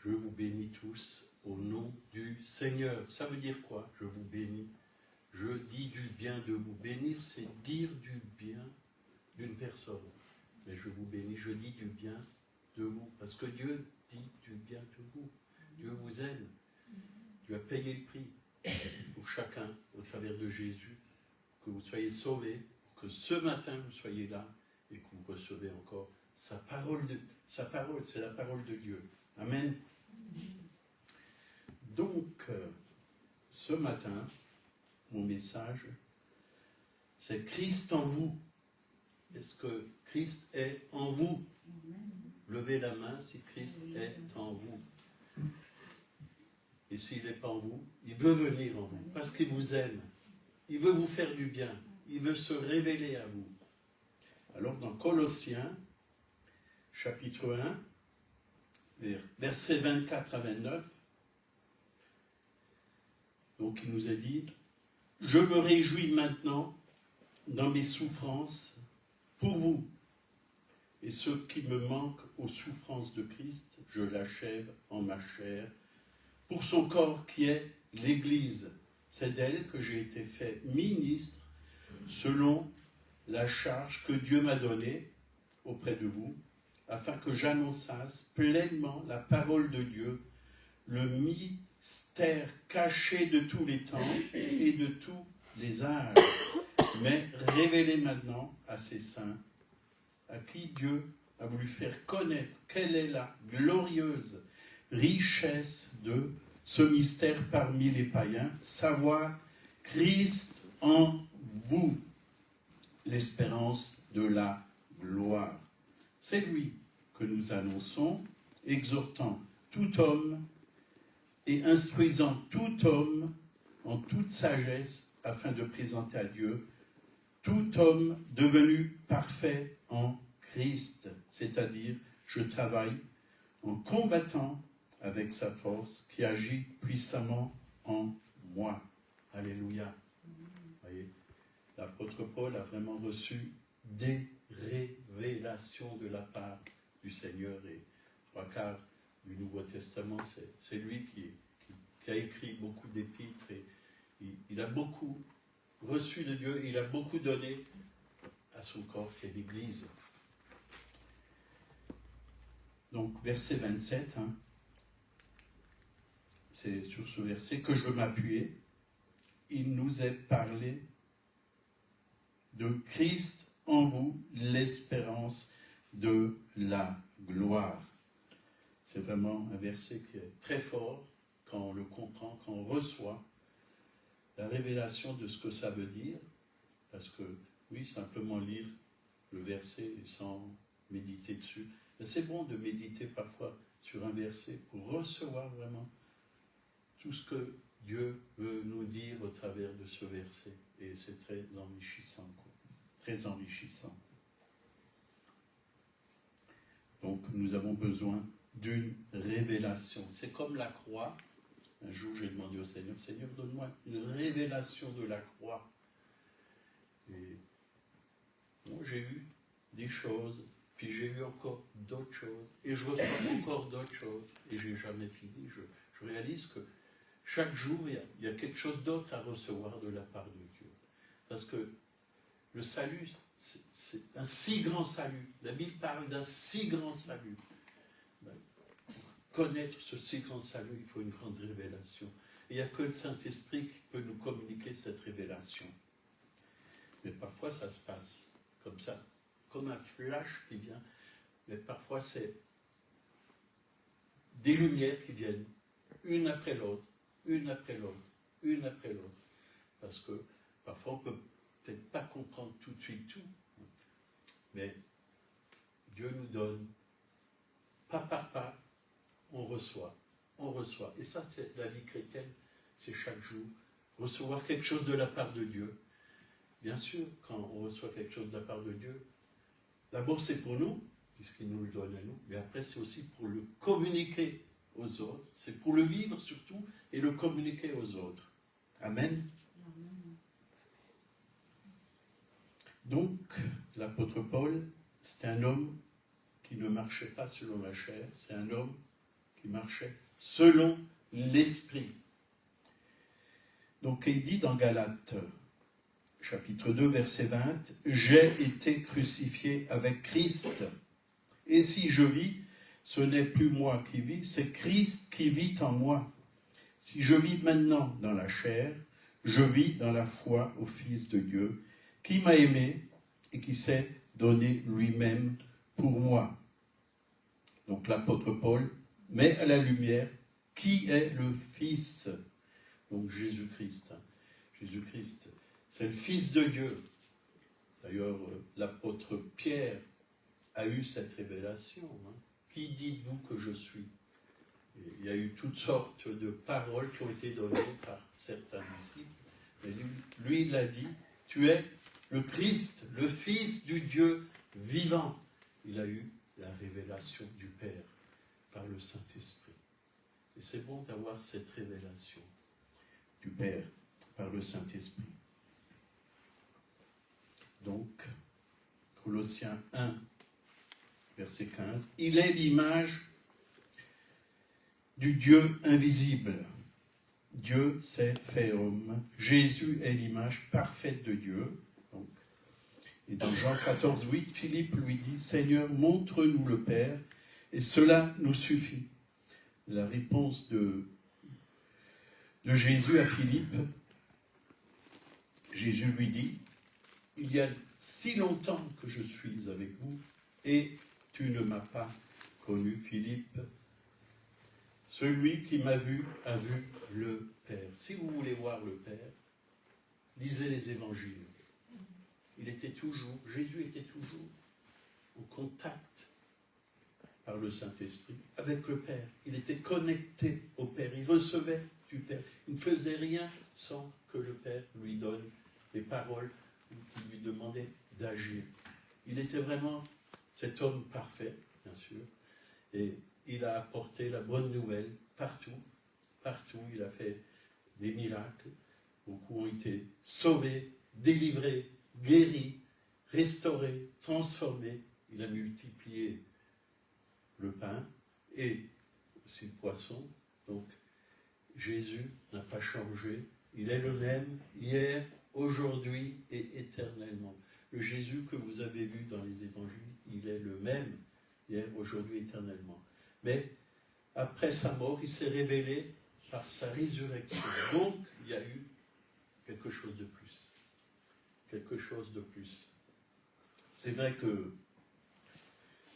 Je vous bénis tous au nom du Seigneur. Ça veut dire quoi? Je vous bénis. Je dis du bien. De vous bénir, c'est dire du bien d'une personne. Mais je vous bénis, je dis du bien de vous. Parce que Dieu dit du bien de vous. Dieu vous aime. Dieu a payé le prix pour chacun au travers de Jésus. Que vous soyez sauvés, que ce matin vous soyez là et que vous recevez encore sa parole, c'est la parole de Dieu. Amen. Donc, ce matin, mon message, c'est Christ en vous. Est-ce que Christ est en vous? Levez la main si Christ est en vous. Et s'il n'est pas en vous, il veut venir en vous, parce qu'il vous aime. Il veut vous faire du bien. Il veut se révéler à vous. Alors, dans Colossiens, chapitre 1, versets 24 à 29, donc il nous a dit, « Je me réjouis maintenant dans mes souffrances pour vous. Et ce qui me manque aux souffrances de Christ, je l'achève en ma chair, pour son corps qui est l'Église. C'est d'elle que j'ai été fait ministre, selon la charge que Dieu m'a donnée auprès de vous, afin que j'annonçasse pleinement la parole de Dieu, le mystère caché de tous les temps et de tous les âges, mais révélé maintenant à ses saints, à qui Dieu a voulu faire connaître quelle est la glorieuse richesse de ce mystère parmi les païens, savoir Christ en vous, l'espérance de la gloire. C'est lui que nous annonçons, exhortant tout homme et instruisant tout homme en toute sagesse, afin de présenter à Dieu tout homme devenu parfait en Christ. C'est-à-dire, je travaille en combattant avec sa force qui agit puissamment en moi. Alléluia. Voyez, l'apôtre Paul a vraiment reçu des révélations de la part du Seigneur, et 3/4 du Nouveau Testament, c'est lui qui a écrit beaucoup d'épîtres, et il a beaucoup reçu de Dieu, il a beaucoup donné à son corps qui est l'Église. Donc, verset 27, c'est sur ce verset que je veux m'appuyer. Il nous est parlé de Christ en vous, l'espérance de la gloire. C'est vraiment un verset qui est très fort quand on le comprend, quand on reçoit la révélation de ce que ça veut dire. Parce que, oui, simplement lire le verset sans méditer dessus. Mais c'est bon de méditer parfois sur un verset pour recevoir vraiment tout ce que Dieu veut nous dire au travers de ce verset. Et c'est très enrichissant, quoi. Très enrichissant. Donc, nous avons besoin d'une révélation. C'est comme la croix. Un jour, j'ai demandé au Seigneur, « Seigneur, donne-moi une révélation de la croix. » Et bon, j'ai eu des choses, puis j'ai eu encore d'autres choses, et je reçois encore d'autres choses, et je n'ai jamais fini. Je réalise que chaque jour, il y a quelque chose d'autre à recevoir de la part de Dieu. Parce que le salut, c'est un si grand salut. La Bible parle d'un si grand salut. Pour connaître ce si grand salut, il faut une grande révélation. Et il n'y a que le Saint-Esprit qui peut nous communiquer cette révélation. Mais parfois, ça se passe comme ça, comme un flash qui vient. Mais parfois, c'est des lumières qui viennent, une après l'autre, une après l'autre, une après l'autre. Parce que parfois, on ne peut peut-être pas comprendre tout de suite tout. Mais Dieu nous donne, pas par pas, on reçoit. Et ça, c'est la vie chrétienne, c'est chaque jour. Recevoir quelque chose de la part de Dieu. Bien sûr, quand on reçoit quelque chose de la part de Dieu, d'abord c'est pour nous, puisqu'il nous le donne à nous, mais après c'est aussi pour le communiquer aux autres, c'est pour le vivre surtout, et le communiquer aux autres. Amen. Donc, l'apôtre Paul, c'est un homme qui ne marchait pas selon la chair, c'est un homme qui qui marchaient selon l'Esprit. Donc il dit dans Galates, chapitre 2, verset 20, « J'ai été crucifié avec Christ, et si je vis, ce n'est plus moi qui vis, c'est Christ qui vit en moi. Si je vis maintenant dans la chair, je vis dans la foi au Fils de Dieu, qui m'a aimé et qui s'est donné lui-même pour moi. » Donc l'apôtre Paul met à la lumière qui est le Fils, donc Jésus-Christ. Jésus-Christ, c'est le Fils de Dieu. D'ailleurs, l'apôtre Pierre a eu cette révélation. Qui dites-vous que je suis? Il y a eu toutes sortes de paroles qui ont été données par certains disciples. Mais lui, il a dit, tu es le Christ, le Fils du Dieu vivant. Il a eu la révélation du Père par le Saint-Esprit. Et c'est bon d'avoir cette révélation du Père par le Saint-Esprit. Donc, Colossiens 1, verset 15, « Il est l'image du Dieu invisible. » Dieu s'est fait homme. Jésus est l'image parfaite de Dieu. Donc, et dans Jean 14, 8, Philippe lui dit, « Seigneur, montre-nous le Père, et cela nous suffit. » La réponse de Jésus à Philippe, Jésus lui dit, « Il y a si longtemps que je suis avec vous, et tu ne m'as pas connu, Philippe. Celui qui m'a vu a vu le Père. » Si vous voulez voir le Père, lisez les évangiles. Jésus était toujours en contact par le Saint-Esprit avec le Père. Il était connecté au Père, il recevait du Père. Il ne faisait rien sans que le Père lui donne des paroles ou qu'il lui demandait d'agir. Il était vraiment cet homme parfait, bien sûr, et il a apporté la bonne nouvelle partout. Partout, il a fait des miracles. Beaucoup ont été sauvés, délivrés, guéris, restaurés, transformés. Il a multiplié le pain et aussi le poisson. Donc, Jésus n'a pas changé. Il est le même hier, aujourd'hui et éternellement. Le Jésus que vous avez vu dans les évangiles, il est le même hier, aujourd'hui, éternellement. Mais après sa mort, il s'est révélé par sa résurrection. Donc, il y a eu quelque chose de plus. Quelque chose de plus. C'est vrai que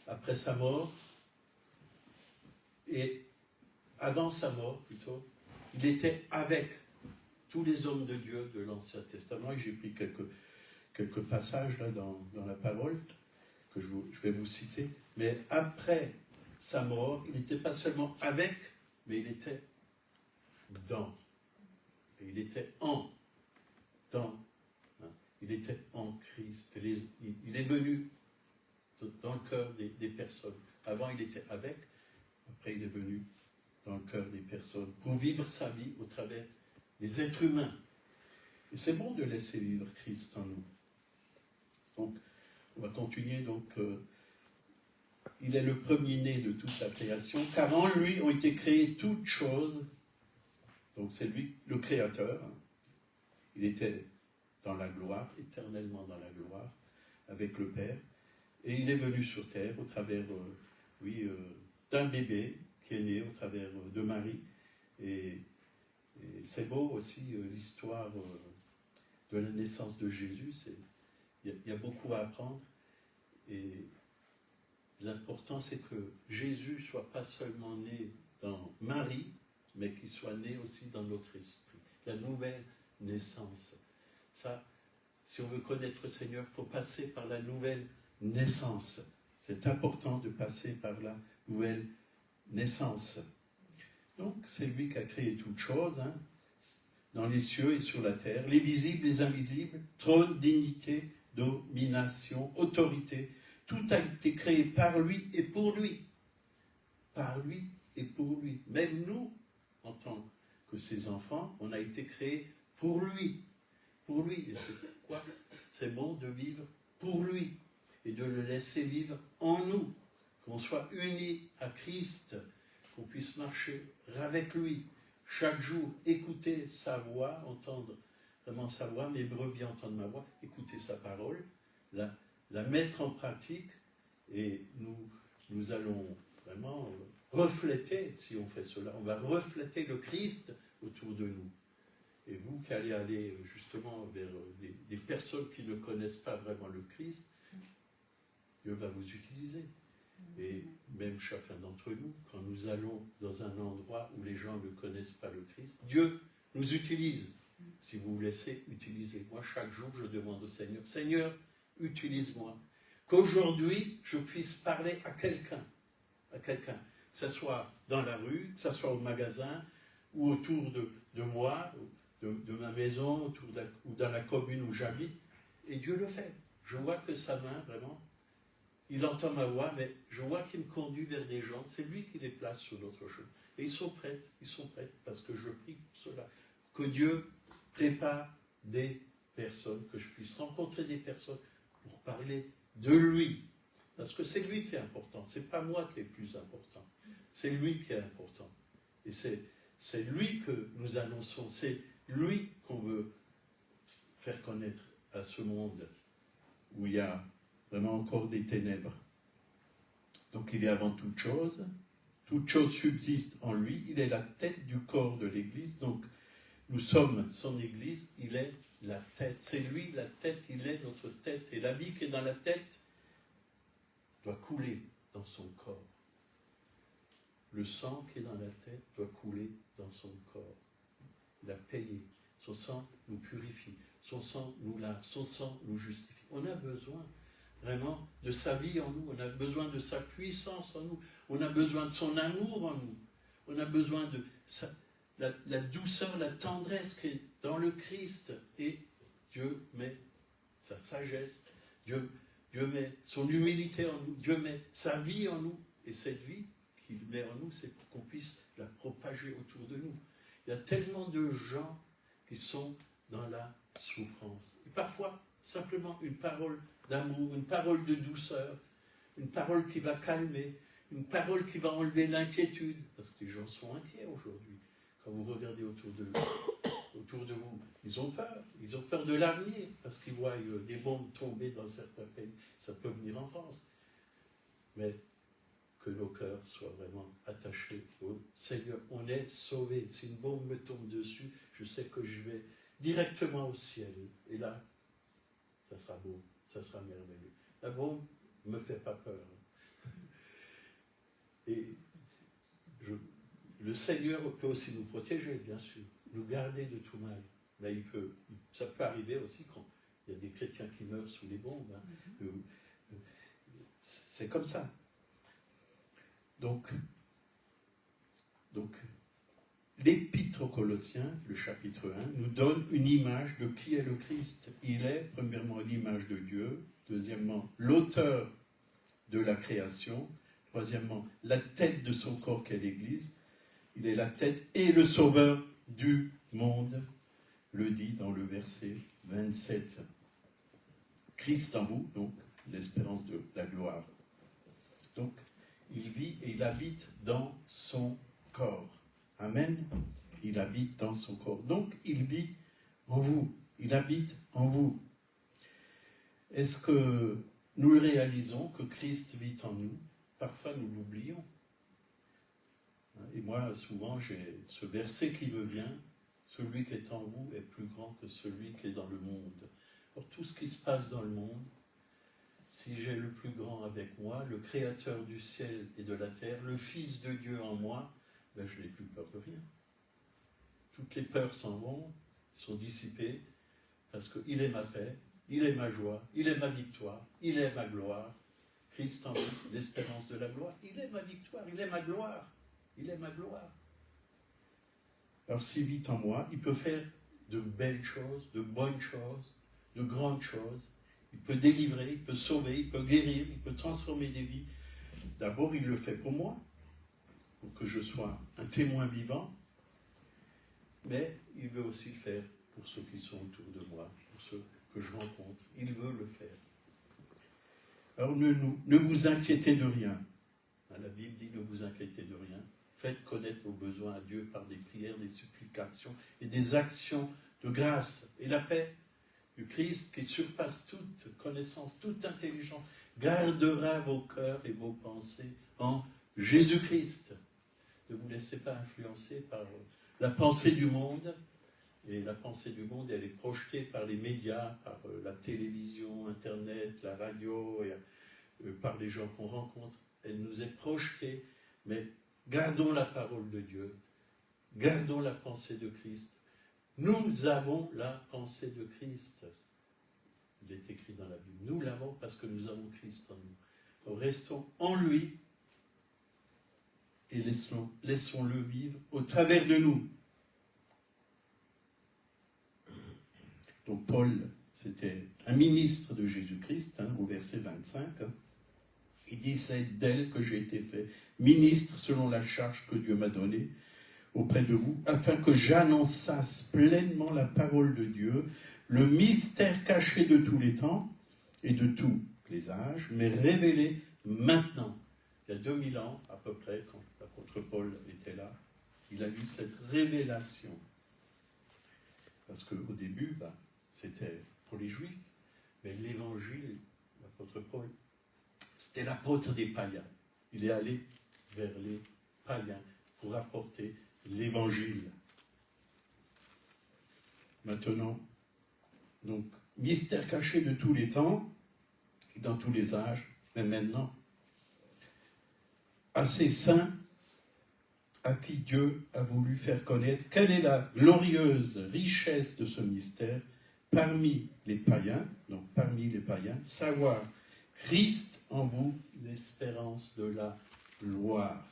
après sa mort, et avant sa mort plutôt, il était avec tous les hommes de Dieu de l'Ancien Testament. Et j'ai pris quelques passages là dans la parole que je vais vous citer. Mais après sa mort, il n'était pas seulement avec, mais il était dans. Et il était dans. Il était en Christ. Il est venu dans le cœur des personnes. Avant, il était avec. Après, il est venu dans le cœur des personnes pour vivre sa vie au travers des êtres humains. Et c'est bon de laisser vivre Christ en nous. Donc, on va continuer. Donc, il est le premier-né de toute la création, car en lui ont été créées toutes choses. Donc, c'est lui, le Créateur. Il était dans la gloire, éternellement dans la gloire, avec le Père. Et il est venu sur terre au travers, d'un bébé qui est né au travers de Marie. Et c'est beau aussi l'histoire de la naissance de Jésus. Il y a beaucoup à apprendre. Et l'important, c'est que Jésus ne soit pas seulement né dans Marie, mais qu'il soit né aussi dans notre esprit. La nouvelle naissance. Ça, si on veut connaître le Seigneur, il faut passer par la nouvelle naissance. C'est important de passer par la nouvelle naissance. Donc, c'est lui qui a créé toutes choses, dans les cieux et sur la terre, les visibles, les invisibles, trône, dignité, domination, autorité. Tout a été créé par lui et pour lui. Par lui et pour lui. Même nous, en tant que ses enfants, on a été créés pour lui. Pour lui. Et c'est pourquoi c'est bon de vivre pour lui et de le laisser vivre en nous. Qu'on soit unis à Christ, qu'on puisse marcher avec lui chaque jour, écouter sa voix, entendre vraiment sa voix, mes brebis entendent ma voix, écouter sa parole, la mettre en pratique, et nous allons vraiment refléter, si on fait cela, on va refléter le Christ autour de nous. Et vous qui allez aller justement vers des personnes qui ne connaissent pas vraiment le Christ, Dieu va vous utiliser. Et même chacun d'entre nous, quand nous allons dans un endroit où les gens ne connaissent pas le Christ, Dieu nous utilise. Si vous vous laissez utiliser. Moi, chaque jour, je demande au Seigneur, Seigneur, utilise-moi. Qu'aujourd'hui, je puisse parler à quelqu'un, que ce soit dans la rue, que ce soit au magasin, ou autour de moi, de ma maison, ou dans la commune où j'habite. Et Dieu le fait. Je vois que sa main, vraiment, il entend ma voix, mais je vois qu'il me conduit vers des gens. C'est lui qui les place sur notre chemin. Et ils sont prêts, parce que je prie pour cela. Que Dieu prépare des personnes, que je puisse rencontrer des personnes pour parler de lui. Parce que c'est lui qui est important, c'est pas moi qui est plus important. C'est lui qui est important. Et c'est lui que nous annonçons, c'est lui qu'on veut faire connaître à ce monde où il y a vraiment encore des ténèbres. Donc il est avant toute chose subsiste en lui, il est la tête du corps de l'Église, donc nous sommes son Église, il est la tête, c'est lui la tête, il est notre tête, et la vie qui est dans la tête doit couler dans son corps. Le sang qui est dans la tête doit couler dans son corps. Il a payé, son sang nous purifie, son sang nous lave, son sang nous justifie. On a besoin vraiment de sa vie en nous, on a besoin de sa puissance en nous, on a besoin de son amour en nous, on a besoin de la douceur, la tendresse qui est dans le Christ, et Dieu met sa sagesse, Dieu met son humilité en nous, Dieu met sa vie en nous, et cette vie qu'il met en nous, c'est pour qu'on puisse la propager autour de nous. Il y a tellement de gens qui sont dans la souffrance, et parfois simplement une parole d'amour, une parole de douceur, une parole qui va calmer, une parole qui va enlever l'inquiétude, parce que les gens sont inquiets aujourd'hui. Quand vous regardez autour de vous, ils ont peur de l'avenir, parce qu'ils voient des bombes tomber dans certains pays, ça peut venir en France. Mais que nos cœurs soient vraiment attachés au Seigneur. On est sauvés. Si une bombe me tombe dessus, je sais que je vais directement au ciel. Et là, ça sera beau, ça sera merveilleux. La bombe ne me fait pas peur. Et le Seigneur peut aussi nous protéger, bien sûr, nous garder de tout mal. Là, ça peut arriver aussi quand il y a des chrétiens qui meurent sous les bombes. Hein. C'est comme ça. Donc l'Épître aux Colossiens, le chapitre 1, nous donne une image de qui est le Christ. Il est, premièrement, l'image de Dieu. Deuxièmement, l'auteur de la création. Troisièmement, la tête de son corps qu'est l'Église. Il est la tête et le sauveur du monde, le dit dans le verset 27. Christ en vous, donc, l'espérance de la gloire. Donc, il vit et il habite dans son corps. Amen. Il habite dans son corps. Donc, il vit en vous. Il habite en vous. Est-ce que nous réalisons que Christ vit en nous? Parfois, nous l'oublions. Et moi, souvent, j'ai ce verset qui me vient. Celui qui est en vous est plus grand que celui qui est dans le monde. Alors, tout ce qui se passe dans le monde, si j'ai le plus grand avec moi, le Créateur du ciel et de la terre, le Fils de Dieu en moi, ben je n'ai plus peur de rien. Toutes les peurs s'en vont, sont dissipées, parce qu'il est ma paix, il est ma joie, il est ma victoire, il est ma gloire. Christ en vous, l'espérance de la gloire, il est ma victoire, il est ma gloire, il est ma gloire. Alors s'il vit en moi, il peut faire de belles choses, de bonnes choses, de grandes choses. Il peut délivrer, il peut sauver, il peut guérir, il peut transformer des vies. D'abord, il le fait pour moi, pour que je sois un témoin vivant, mais il veut aussi le faire pour ceux qui sont autour de moi, pour ceux que je rencontre. Il veut le faire. Alors ne vous inquiétez de rien. La Bible dit ne vous inquiétez de rien. faites connaître vos besoins à Dieu par des prières, des supplications et des actions de grâce. Et la paix du Christ, qui surpasse toute connaissance, toute intelligence, gardera vos cœurs et vos pensées en Jésus-Christ. Ne vous laissez pas influencer par la pensée du monde. Et la pensée du monde, elle est projetée par les médias, par la télévision, Internet, la radio, et par les gens qu'on rencontre. Elle nous est projetée, mais gardons la parole de Dieu, gardons la pensée de Christ. Nous avons la pensée de Christ. Il est écrit dans la Bible. Nous l'avons parce que nous avons Christ en nous. Donc restons en lui et laissons-le vivre au travers de nous. Donc Paul, c'était un ministre de Jésus-Christ, au verset 25. Il dit, c'est d'elle que j'ai été fait ministre selon la charge que Dieu m'a donnée auprès de vous, afin que j'annonçasse pleinement la parole de Dieu, le mystère caché de tous les temps et de tous les âges, mais révélé maintenant. Il y a 2000 ans, à peu près, quand l'apôtre Paul était là, il a eu cette révélation. Parce qu'au début, c'était pour les Juifs, mais l'évangile, l'apôtre Paul, c'était l'apôtre des païens. Il est allé vers les païens pour apporter l'évangile. Maintenant, donc, mystère caché de tous les temps, et dans tous les âges, mais maintenant, à ces saints à qui Dieu a voulu faire connaître quelle est la glorieuse richesse de ce mystère parmi les païens, savoir Christ en vous, l'espérance de la gloire.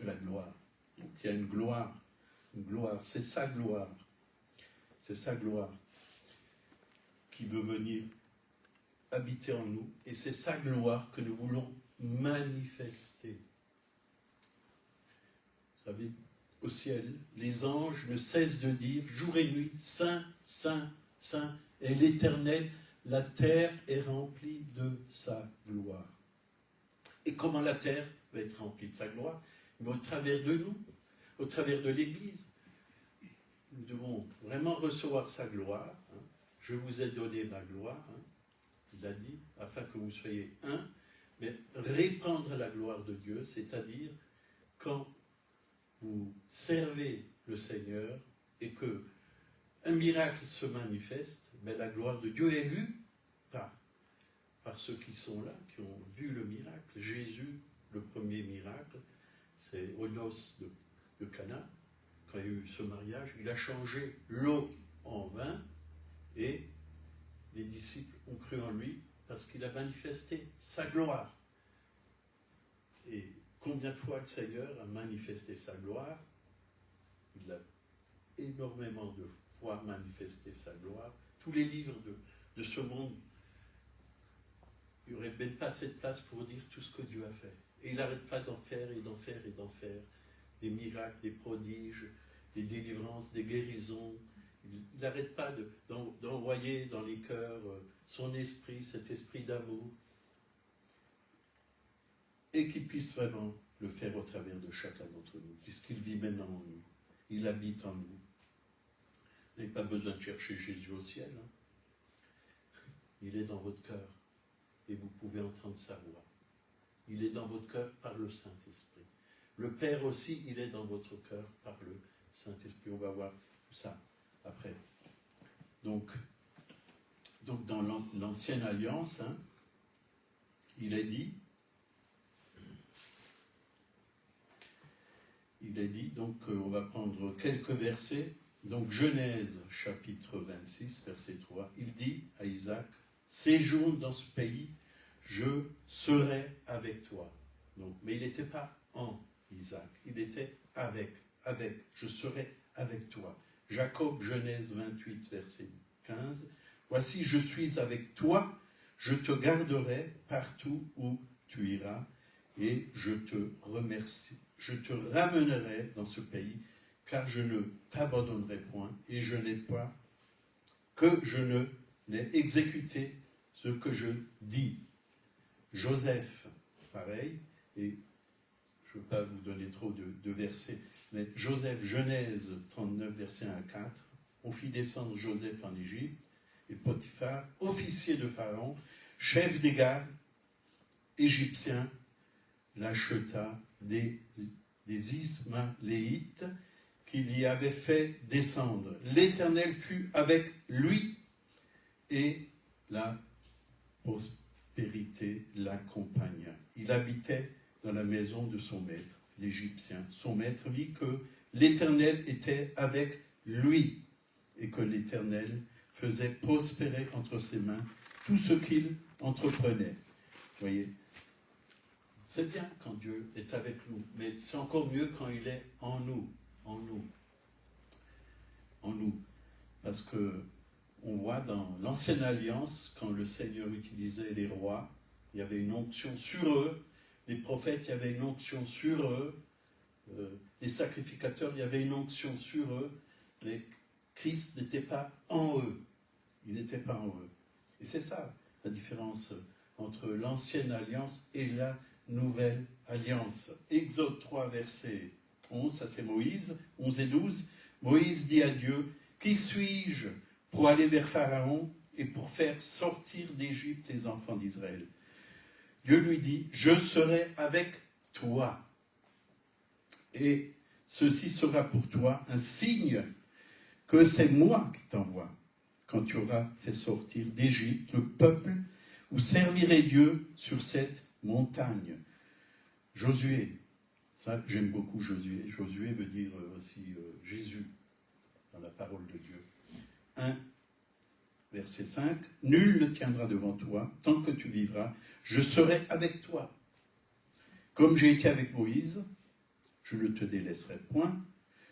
De la gloire. Donc il y a une gloire, c'est sa gloire qui veut venir habiter en nous, et c'est sa gloire que nous voulons manifester. Vous savez, au ciel, les anges ne cessent de dire jour et nuit, Saint, Saint, Saint, et l'Éternel, la terre est remplie de sa gloire. Et comment la terre va être remplie de sa gloire? Mais au travers de nous, au travers de l'Église. Nous devons vraiment recevoir sa gloire. Je vous ai donné ma gloire, il a dit, afin que vous soyez un, mais répandre la gloire de Dieu, c'est-à-dire quand vous servez le Seigneur et que un miracle se manifeste, mais la gloire de Dieu est vue par ceux qui sont là, qui ont vu le miracle. Jésus, le premier miracle, c'est aux noces de Cana, quand il y a eu ce mariage, il a changé l'eau en vin et les disciples ont cru en lui parce qu'il a manifesté sa gloire. Et combien de fois le Seigneur a manifesté sa gloire? Il a énormément de fois manifesté sa gloire. Tous les livres de ce monde, il n'y aurait même pas cette place pour dire tout ce que Dieu a fait. Et il n'arrête pas d'en faire et d'en faire et d'en faire. Des miracles, des prodiges, des délivrances, des guérisons. Il n'arrête pas d'envoyer dans les cœurs son esprit, cet esprit d'amour. Et qu'il puisse vraiment le faire au travers de chacun d'entre nous, puisqu'il vit maintenant en nous. Il habite en nous. Vous n'avez pas besoin de chercher Jésus au ciel. Il est dans votre cœur. Et vous pouvez entendre sa voix. Il est dans votre cœur par le Saint-Esprit. Le Père aussi, il est dans votre cœur par le Saint-Esprit. On va voir tout ça après. Donc dans l'Ancienne Alliance, il est dit, donc on va prendre quelques versets. Donc Genèse chapitre 26, verset 3, il dit à Isaac, séjourne dans ce pays, je serai avec toi. Donc, mais il n'était pas en Isaac, il était avec, je serai avec toi. Jacob, Genèse 28, verset 15, voici, je suis avec toi, je te garderai partout où tu iras, et je te remercie. Je te ramènerai dans ce pays, car je ne t'abandonnerai point, et je n'ai exécuté ce que je dis. Joseph, pareil, et je ne veux pas vous donner trop de versets, mais Joseph, Genèse 39, versets 1 à 4, on fit descendre Joseph en Égypte, et Potiphar, officier de Pharaon, chef des gardes égyptiens, l'acheta des Ismaélites qu'il y avait fait descendre. L'Éternel fut avec lui et la prospérité l'accompagna. Il habitait dans la maison de son maître, l'Égyptien. Son maître vit que l'Éternel était avec lui et que l'Éternel faisait prospérer entre ses mains tout ce qu'il entreprenait. Vous voyez, c'est bien quand Dieu est avec nous, mais c'est encore mieux quand il est en nous, en nous, en nous. Parce que on voit dans l'Ancienne Alliance, quand le Seigneur utilisait les rois, il y avait une onction sur eux, les prophètes, il y avait une onction sur eux, les sacrificateurs, il y avait une onction sur eux, mais Christ n'était pas en eux. Il n'était pas en eux. Et c'est ça la différence entre l'Ancienne Alliance et la Nouvelle Alliance. Exode 3, verset 11, ça c'est Moïse, 11 et 12. Moïse dit à Dieu, « Qui suis-je pour aller vers Pharaon et pour faire sortir d'Égypte les enfants d'Israël ?» Dieu lui dit, « Je serai avec toi. Et ceci sera pour toi un signe que c'est moi qui t'envoie. Quand tu auras fait sortir d'Égypte le peuple, vous servirez Dieu sur cette montagne. » Josué, ça j'aime beaucoup Josué. Josué veut dire aussi Jésus dans la parole de Dieu. 1, verset 5, « Nul ne tiendra devant toi tant que tu vivras, je serai avec toi. Comme j'ai été avec Moïse, je ne te délaisserai point,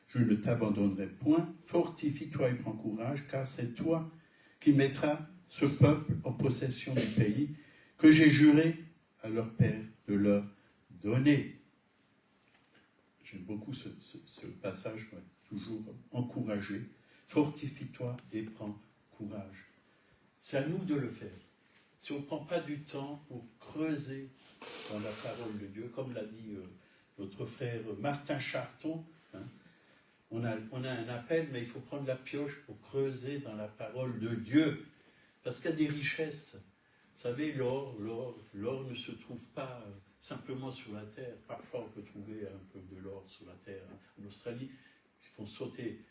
je ne t'abandonnerai point, fortifie-toi et prends courage, car c'est toi qui mettras ce peuple en possession du pays que j'ai juré à leur père de leur donner. » J'aime beaucoup ce passage, moi, toujours encouragé. Fortifie-toi et prends courage. C'est à nous de le faire. Si on ne prend pas du temps pour creuser dans la parole de Dieu, comme l'a dit notre frère Martin Charton, hein, on a un appel, mais il faut prendre la pioche pour creuser dans la parole de Dieu. Parce qu'il y a des richesses. Vous savez, l'or ne se trouve pas simplement sur la terre. Parfois, on peut trouver un peu de l'or sur la terre. En Australie, ils font sauter,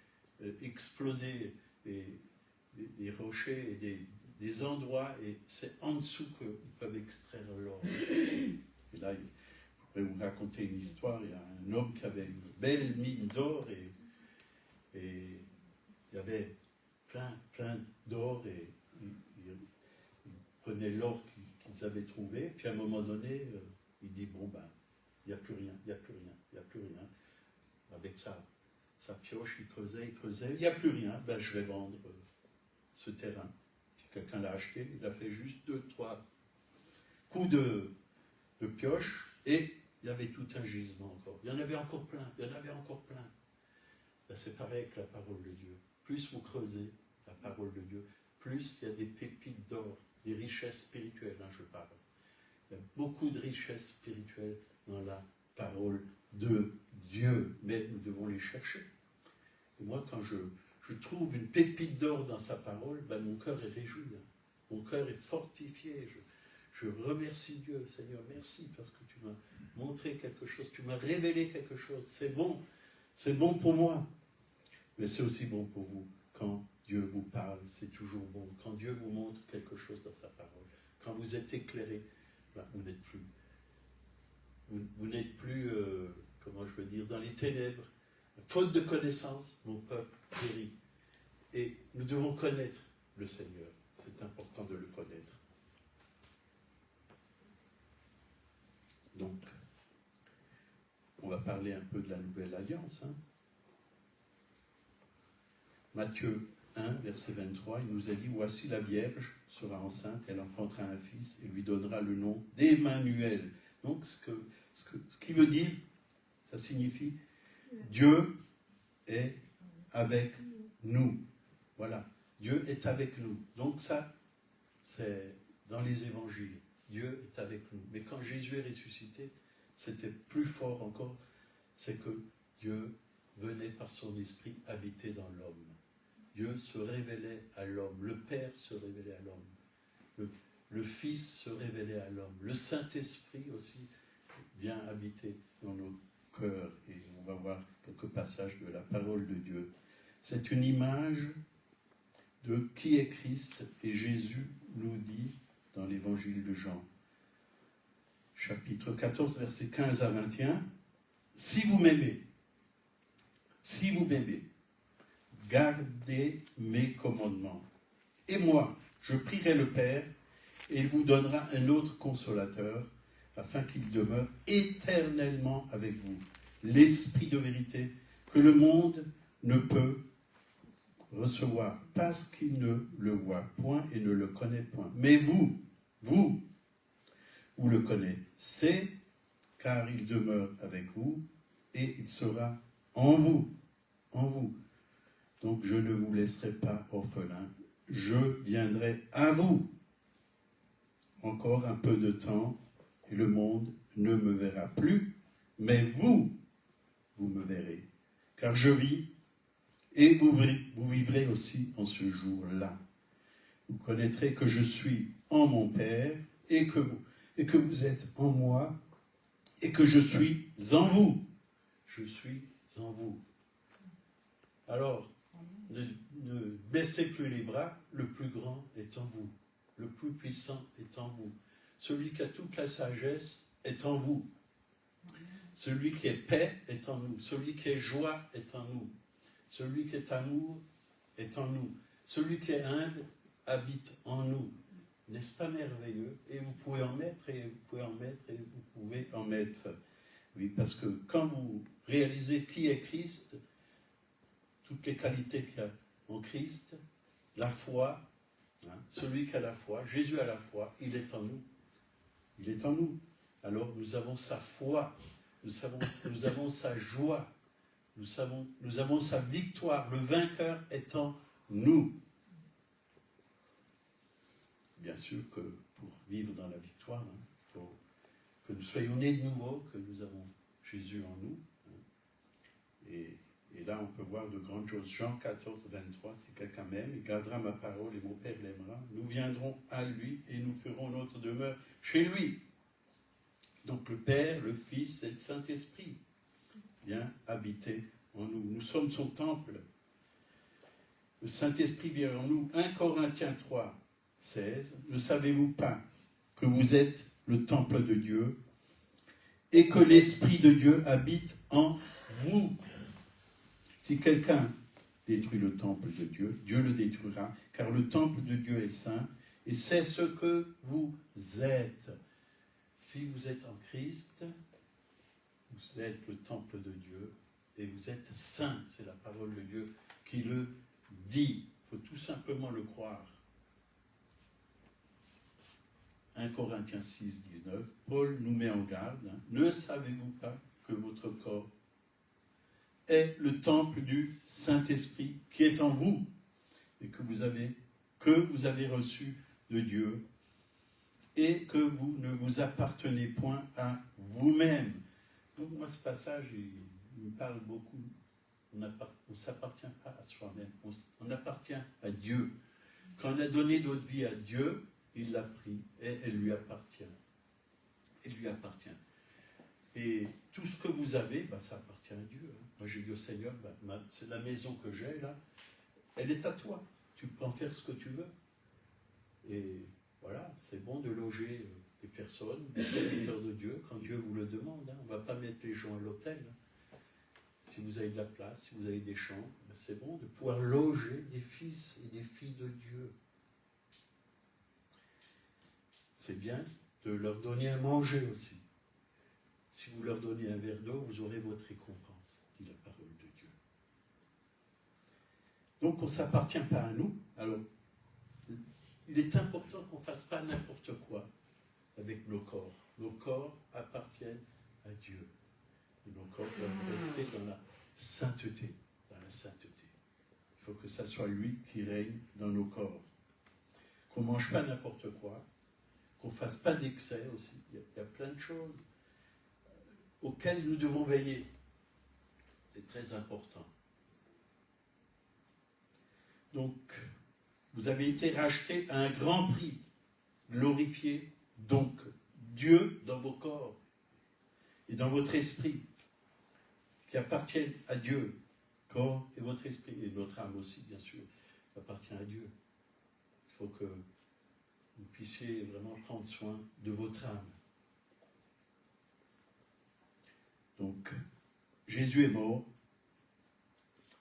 exploser des rochers et des endroits, et c'est en dessous qu'ils peuvent extraire l'or. Et là, je pourrais vous raconter une histoire. Il y a un homme qui avait une belle mine d'or, et il y avait plein d'or, et il prenait l'or qu'ils avaient trouvé, puis à un moment donné, il dit, bon ben, il n'y a plus rien. Avec sa pioche, il creusait, il n'y a plus rien, ben je vais vendre ce terrain. Puis quelqu'un l'a acheté, il a fait juste 2-3 coups de pioche, et il y avait tout un gisement encore. Il y en avait encore plein. Ben, c'est pareil avec la parole de Dieu. Plus vous creusez la parole de Dieu, plus il y a des pépites d'or, des richesses spirituelles, je parle. Il y a beaucoup de richesses spirituelles dans la parole de Dieu, mais nous devons les chercher. Et moi, quand je trouve une pépite d'or dans sa parole, ben mon cœur est réjoui. Mon cœur est fortifié. Je remercie Dieu, Seigneur, merci, parce que tu m'as montré quelque chose, tu m'as révélé quelque chose. C'est bon pour moi. Mais c'est aussi bon pour vous. Quand Dieu vous parle, c'est toujours bon. Quand Dieu vous montre quelque chose dans sa parole, quand vous êtes éclairé, ben, vous n'êtes plus, comment je veux dire, dans les ténèbres. Faute de connaissance, mon peuple périt. Et nous devons connaître le Seigneur. C'est important de le connaître. Donc, on va parler un peu de la Nouvelle Alliance. Matthieu 1, verset 23, il nous a dit, « Voici la Vierge sera enceinte, elle enfantera un fils et lui donnera le nom d'Emmanuel. » Donc, ce qui veut dire, ça signifie, Dieu est avec nous. Voilà, Dieu est avec nous. Donc ça, c'est dans les évangiles. Dieu est avec nous. Mais quand Jésus est ressuscité, c'était plus fort encore, c'est que Dieu venait par son esprit habiter dans l'homme. Dieu se révélait à l'homme, le Père se révélait à l'homme, le Fils se révélait à l'homme, le Saint-Esprit aussi vient habiter dans nos cœurs. Et on va voir quelques passages de la parole de Dieu. C'est une image de qui est Christ, et Jésus nous dit dans l'évangile de Jean, chapitre 14, versets 15 à 21, si vous m'aimez, gardez mes commandements. Et moi, je prierai le Père, et il vous donnera un autre consolateur, afin qu'il demeure éternellement avec vous. L'Esprit de vérité, que le monde ne peut recevoir, parce qu'il ne le voit point et ne le connaît point. Mais vous le connaissez, car il demeure avec vous, et il sera en vous. Donc je ne vous laisserai pas orphelin, je viendrai à vous. Encore un peu de temps, et le monde ne me verra plus, mais vous me verrez, car je vis, et vous vivrez aussi en ce jour-là. Vous connaîtrez que je suis en mon Père, et que vous êtes en moi, et que je suis en vous. Je suis en vous. Alors, ne baissez plus les bras, le plus grand est en vous. Le plus puissant est en vous. Celui qui a toute la sagesse est en vous. Celui qui est paix est en nous. Celui qui est joie est en nous. Celui qui est amour est en nous. Celui qui est humble habite en nous. N'est-ce pas merveilleux? Et vous pouvez en mettre, et vous pouvez en mettre, et vous pouvez en mettre. Oui, parce que quand vous réalisez qui est Christ, toutes les qualités qu'il y a en Christ, la foi, celui qui a la foi, Jésus a la foi, il est en nous. Il est en nous. Alors nous avons sa foi, nous avons sa joie, nous avons sa victoire. Le vainqueur est en nous. Bien sûr que pour vivre dans la victoire, il faut que nous soyons nés de nouveau, que nous avons Jésus en nous. Et là, on peut voir de grandes choses. Jean 14, 23, si quelqu'un m'aime, il gardera ma parole et mon Père l'aimera. Nous viendrons à lui et nous ferons notre demeure chez lui. Donc le Père, le Fils et le Saint-Esprit viennent habiter en nous. Nous sommes son temple. Le Saint-Esprit vient en nous. 1 Corinthiens 3, 16. Ne savez-vous pas que vous êtes le temple de Dieu et que l'Esprit de Dieu habite en vous? Si quelqu'un détruit le temple de Dieu, Dieu le détruira, car le temple de Dieu est saint, et c'est ce que vous êtes. Si vous êtes en Christ, vous êtes le temple de Dieu, et vous êtes saint. C'est la parole de Dieu qui le dit. Il faut tout simplement le croire. 1 Corinthiens 6, 19, Paul nous met en garde. Ne savez-vous pas que votre corps est le temple du Saint-Esprit qui est en vous et que vous avez reçu de Dieu et que vous ne vous appartenez point à vous-même. Donc moi, ce passage, il me parle beaucoup. On ne s'appartient pas à soi-même, on appartient à Dieu. Quand on a donné notre vie à Dieu, il l'a pris et elle lui appartient. Elle lui appartient. Et tout ce que vous avez, ça appartient à Dieu. Moi, j'ai dit au Seigneur, c'est la maison que j'ai là, elle est à toi. Tu peux en faire ce que tu veux. Et voilà, c'est bon de loger des personnes, des serviteurs de Dieu, quand Dieu vous le demande. On ne va pas mettre les gens à l'hôtel. Si vous avez de la place, si vous avez des chambres, c'est bon de pouvoir loger des fils et des filles de Dieu. C'est bien de leur donner à manger aussi. Si vous leur donnez un verre d'eau, vous aurez votre récompense, dit la parole de Dieu. Donc on ne s'appartient pas à nous. Alors, il est important qu'on ne fasse pas n'importe quoi avec nos corps. Nos corps appartiennent à Dieu. Et nos corps doivent rester dans la sainteté. Dans la sainteté. Il faut que ça soit lui qui règne dans nos corps. Qu'on ne mange pas n'importe quoi. Qu'on ne fasse pas d'excès aussi. Il y a plein de choses. auquel nous devons veiller. C'est très important. Donc, vous avez été rachetés à un grand prix. Glorifiez donc Dieu dans vos corps et dans votre esprit, qui appartiennent à Dieu, corps et votre esprit, et notre âme aussi, bien sûr, appartient à Dieu. Il faut que vous puissiez vraiment prendre soin de votre âme. Donc, Jésus est mort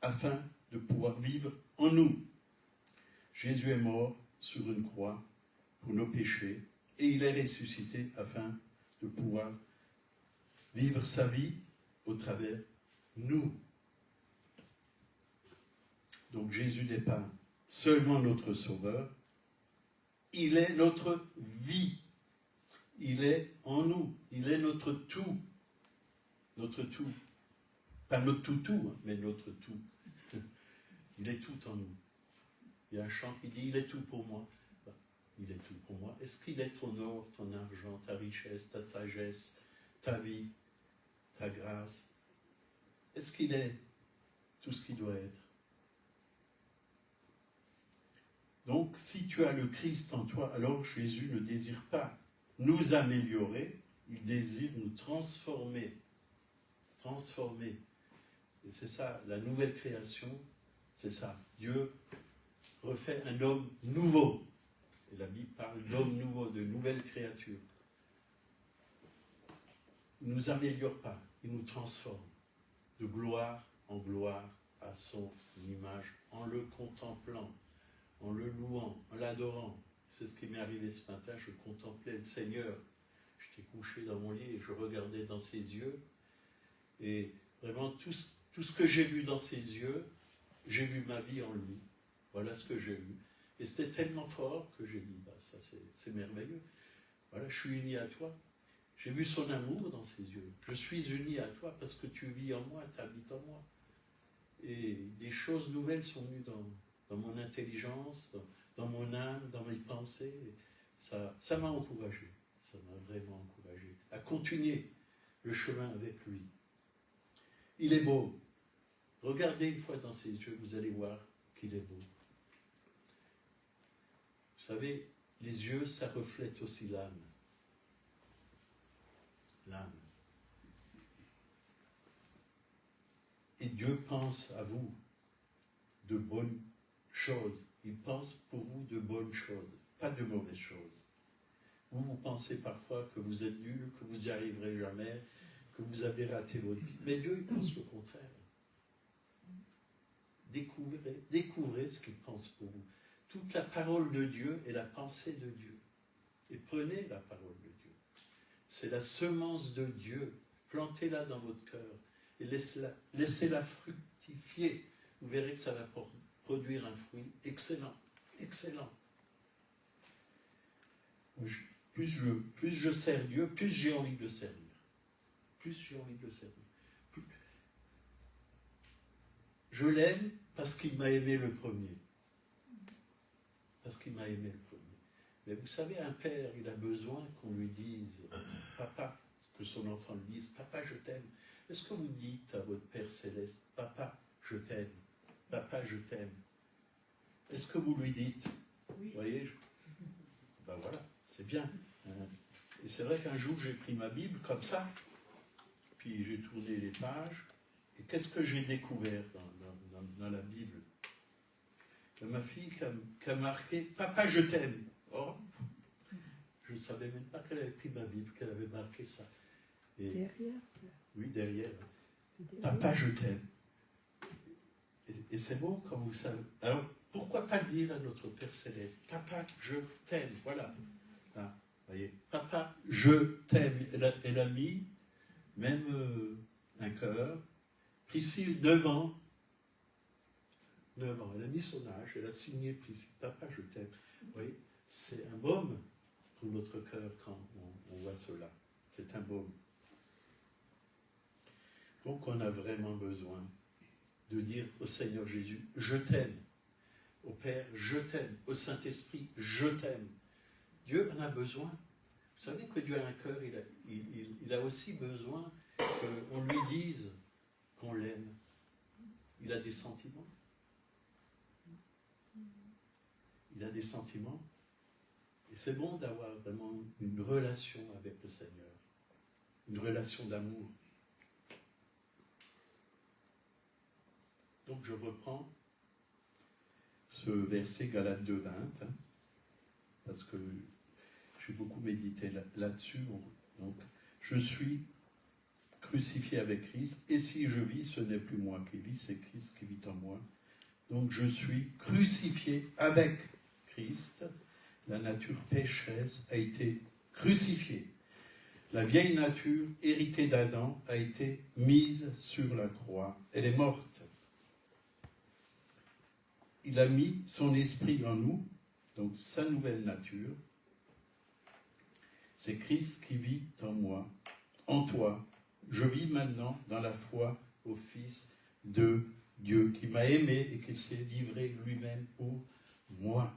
afin de pouvoir vivre en nous. Jésus est mort sur une croix pour nos péchés et il est ressuscité afin de pouvoir vivre sa vie au travers nous. Donc Jésus n'est pas seulement notre sauveur, il est notre vie. Il est en nous, il est notre tout. Notre tout. Pas notre tout, mais notre tout. Il est tout en nous. Il y a un chant qui dit « Il est tout pour moi ». Il est tout pour moi. Est-ce qu'il est ton or, ton argent, ta richesse, ta sagesse, ta vie, ta grâce? Est-ce qu'il est tout ce qu'il doit être? Donc, si tu as le Christ en toi, alors Jésus ne désire pas nous améliorer, il désire nous transformer. Transformer. Et c'est ça, la nouvelle création, c'est ça. Dieu refait un homme nouveau. Et la Bible parle d'homme nouveau, de nouvelle créature. Il ne nous améliore pas, il nous transforme de gloire en gloire à son image, en le contemplant, en le louant, en l'adorant. C'est ce qui m'est arrivé ce matin, je contemplais le Seigneur. J'étais couché dans mon lit et je regardais dans ses yeux. Et vraiment, tout ce que j'ai vu dans ses yeux, j'ai vu ma vie en lui. Voilà ce que j'ai vu. Et c'était tellement fort que j'ai dit, bah, ça c'est merveilleux. Voilà, je suis uni à toi. J'ai vu son amour dans ses yeux. Je suis uni à toi parce que tu vis en moi, tu habites en moi. Et des choses nouvelles sont venues dans mon intelligence, dans mon âme, dans mes pensées. Ça m'a encouragé. Ça m'a vraiment encouragé à continuer le chemin avec lui. Il est beau. Regardez une fois dans ses yeux, vous allez voir qu'il est beau. Vous savez, les yeux, ça reflète aussi l'âme. L'âme. Et Dieu pense à vous de bonnes choses. Il pense pour vous de bonnes choses, pas de mauvaises choses. Vous pensez parfois que vous êtes nul, que vous n'y arriverez jamais, que vous avez raté votre vie. Mais Dieu, il pense le contraire. Découvrez ce qu'il pense pour vous. Toute la parole de Dieu est la pensée de Dieu. Et prenez la parole de Dieu. C'est la semence de Dieu. Plantez-la dans votre cœur et laissez-la fructifier. Vous verrez que ça va produire un fruit excellent. Excellent. Plus je sers Dieu, plus j'ai envie de le servir. Plus j'ai envie de le servir. Je l'aime parce qu'il m'a aimé le premier. Parce qu'il m'a aimé le premier. Mais vous savez, un père, il a besoin qu'on lui dise, papa, que son enfant lui dise, papa, je t'aime. Est-ce que vous dites à votre Père Céleste, papa, je t'aime, papa, je t'aime? Est-ce que vous lui dites? Oui. Vous voyez, ben voilà, c'est bien. Et c'est vrai qu'un jour, j'ai pris ma Bible comme ça, puis j'ai tourné les pages, et qu'est-ce que j'ai découvert dans la Bible? Ma fille qui a marqué « Papa, je t'aime ». Oh, je ne savais même pas qu'elle avait pris ma Bible, qu'elle avait marqué ça. Et, derrière ça. Oui, derrière. Papa, je t'aime. Et c'est beau quand vous savez. Alors, pourquoi pas le dire à notre Père Céleste? Papa, je t'aime. Voilà. Ah, voyez. Papa, je t'aime. Elle a mis même un cœur. Priscille, 9 ans. 9 ans. Elle a mis son âge. Elle a signé Priscille. Papa, je t'aime. Vous voyez, c'est un baume pour notre cœur quand on voit cela. C'est un baume. Donc on a vraiment besoin de dire au Seigneur Jésus, je t'aime. Au Père, je t'aime. Au Saint-Esprit, je t'aime. Dieu en a besoin. Vous savez que Dieu a un cœur, il a aussi besoin qu'on lui dise qu'on l'aime. Il a des sentiments. Il a des sentiments. Et c'est bon d'avoir vraiment une relation avec le Seigneur. Une relation d'amour. Donc je reprends ce verset Galates 2,20, parce que j'ai beaucoup médité là-dessus. Donc, je suis crucifié avec Christ, et si je vis, ce n'est plus moi qui vis, c'est Christ qui vit en moi. Donc je suis crucifié avec Christ. La nature pécheresse a été crucifiée. La vieille nature, héritée d'Adam, a été mise sur la croix. Elle est morte. Il a mis son esprit en nous, donc sa nouvelle nature. C'est Christ qui vit en moi, en toi. Je vis maintenant dans la foi au Fils de Dieu qui m'a aimé et qui s'est livré lui-même pour moi.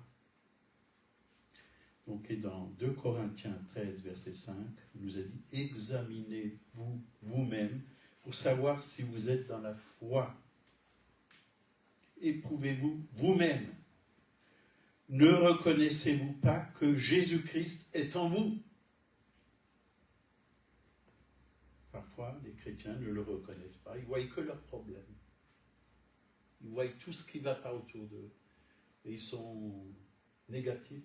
Donc, et dans 2 Corinthiens 13, verset 5, il nous a dit « Examinez-vous vous-même pour savoir si vous êtes dans la foi. Éprouvez-vous vous-même. Ne reconnaissez-vous pas que Jésus-Christ est en vous ?» Parfois, les chrétiens ne le reconnaissent pas. Ils ne voient que leurs problèmes. Ils voient tout ce qui ne va pas autour d'eux. Et ils sont négatifs.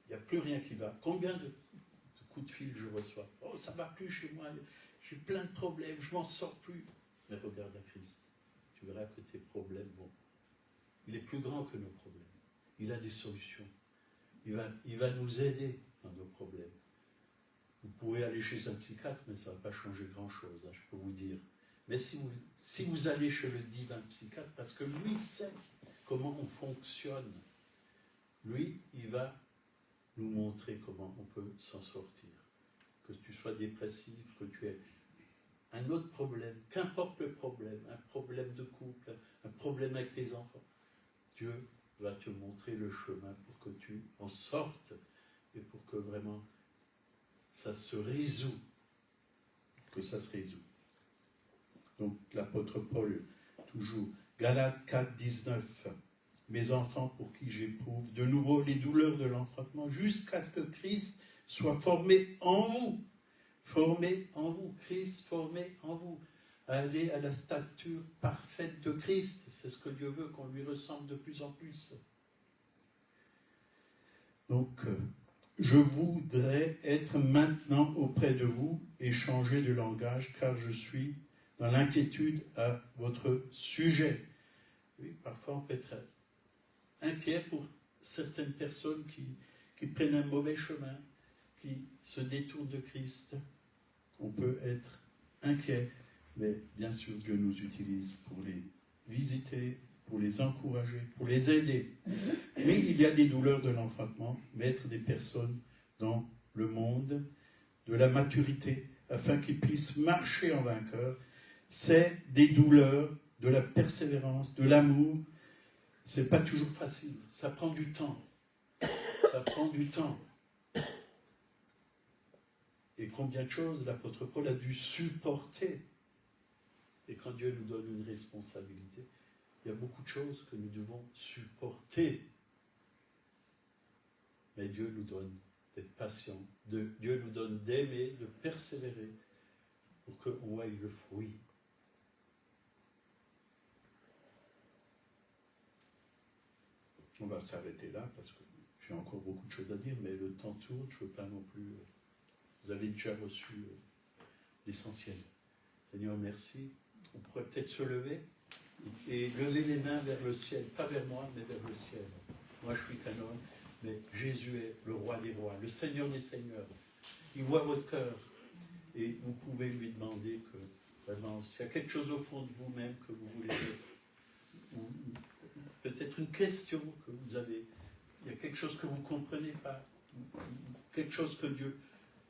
Il n'y a plus rien qui va. Combien de coups de fil je reçois? Oh, ça ne va plus chez moi. J'ai plein de problèmes. Je ne m'en sors plus. Mais regarde à Christ. Tu verras que tes problèmes vont. Il est plus grand que nos problèmes. Il a des solutions. Il va nous aider dans nos problèmes. Vous pourrez aller chez un psychiatre, mais ça ne va pas changer grand-chose, je peux vous dire. Mais si vous allez chez le divin psychiatre, parce que lui sait comment on fonctionne, lui, il va nous montrer comment on peut s'en sortir. Que tu sois dépressif, que tu aies un autre problème, qu'importe le problème, un problème de couple, un problème avec tes enfants, Dieu va te montrer le chemin pour que tu en sortes et pour que vraiment ça se résout, que ça se résout. Donc l'apôtre Paul, toujours, Galates 4, 19, « Mes enfants pour qui j'éprouve de nouveau les douleurs de l'enfantement, jusqu'à ce que Christ soit formé en vous. » Formé en vous, Christ formé en vous. Aller à la stature parfaite de Christ, c'est ce que Dieu veut, qu'on lui ressemble de plus en plus. Donc, je voudrais être maintenant auprès de vous et changer de langage, car je suis dans l'inquiétude à votre sujet. Oui, parfois on peut être inquiet pour certaines personnes qui prennent un mauvais chemin, qui se détournent de Christ. On peut être inquiet, mais bien sûr Dieu nous utilise pour les visiter, pour les encourager, pour les aider. Mais il y a des douleurs de l'enfantement, mettre des personnes dans le monde de la maturité, afin qu'ils puissent marcher en vainqueur. C'est des douleurs, de la persévérance, de l'amour. C'est pas toujours facile, ça prend du temps. Ça prend du temps. Et combien de choses l'apôtre Paul a dû supporter. Et quand Dieu nous donne une responsabilité, il y a beaucoup de choses que nous devons supporter. Mais Dieu nous donne d'être patient. Dieu nous donne d'aimer, de persévérer, pour qu'on voie le fruit. On va s'arrêter là, parce que j'ai encore beaucoup de choses à dire, mais le temps tourne, je ne veux pas non plus... Vous avez déjà reçu l'essentiel. Seigneur, merci. On pourrait peut-être se lever et lever les mains vers le ciel, pas vers moi, mais vers le ciel. Moi, je suis qu'un homme, mais Jésus est le roi des rois, le Seigneur des seigneurs. Il voit votre cœur et vous pouvez lui demander que, vraiment, s'il y a quelque chose au fond de vous-même que vous voulez mettre, ou peut-être une question que vous avez, il y a quelque chose que vous ne comprenez pas, quelque chose que Dieu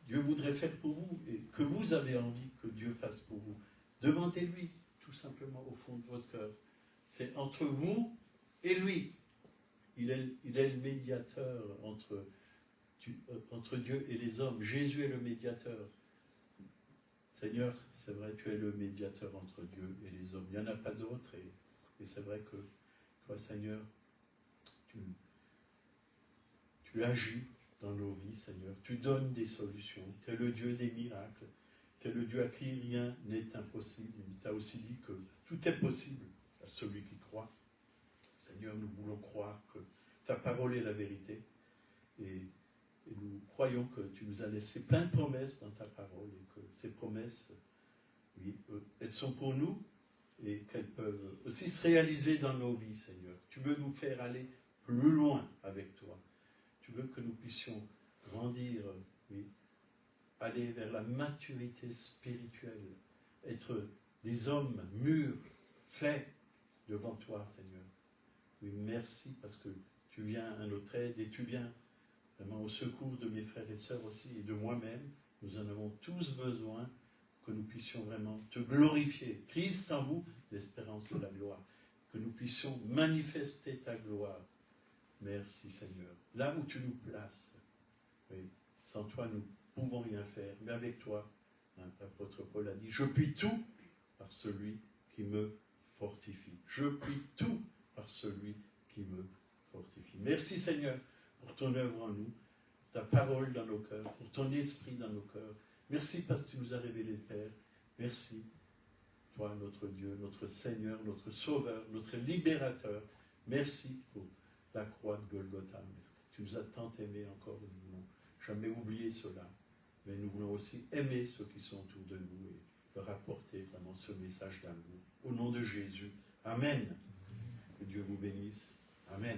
voudrait faire pour vous et que vous avez envie que Dieu fasse pour vous. Demandez-lui, tout simplement, au fond de votre cœur. C'est entre vous et lui. Il est le médiateur entre Dieu et les hommes. Jésus est le médiateur. Seigneur, c'est vrai, tu es le médiateur entre Dieu et les hommes. Il n'y en a pas d'autre. Et c'est vrai que toi, Seigneur, tu agis dans nos vies, Seigneur. Tu donnes des solutions. Tu es le Dieu des miracles. Tu es le Dieu à qui rien n'est impossible. Mais tu as aussi dit que tout est possible à celui qui croit. Seigneur, nous voulons croire que ta parole est la vérité. Et nous croyons que tu nous as laissé plein de promesses dans ta parole et que ces promesses, oui, elles sont pour nous et qu'elles peuvent aussi se réaliser dans nos vies, Seigneur. Tu veux nous faire aller plus loin avec toi. Tu veux que nous puissions grandir, oui, aller vers la maturité spirituelle, être des hommes mûrs, faits devant toi, Seigneur. Oui, merci parce que tu viens à notre aide et tu viens vraiment au secours de mes frères et sœurs aussi et de moi-même. Nous en avons tous besoin que nous puissions vraiment te glorifier. Christ en vous, l'espérance de la gloire. Que nous puissions manifester ta gloire. Merci Seigneur. Là où tu nous places, oui, sans toi nous ne pouvons rien faire. Mais avec toi, l'apôtre Paul a dit, je puis tout par celui qui me fortifie. Je puis tout par celui qui me fortifie. Merci Seigneur pour ton œuvre en nous, ta parole dans nos cœurs, pour ton esprit dans nos cœurs. Merci parce que tu nous as révélé le Père. Merci, toi, notre Dieu, notre Seigneur, notre Sauveur, notre Libérateur. Merci pour la croix de Golgotha. Tu nous as tant aimés encore, nous n'avons jamais oublié cela. Mais nous voulons aussi aimer ceux qui sont autour de nous et leur apporter vraiment ce message d'amour. Au nom de Jésus. Amen. Que Dieu vous bénisse. Amen.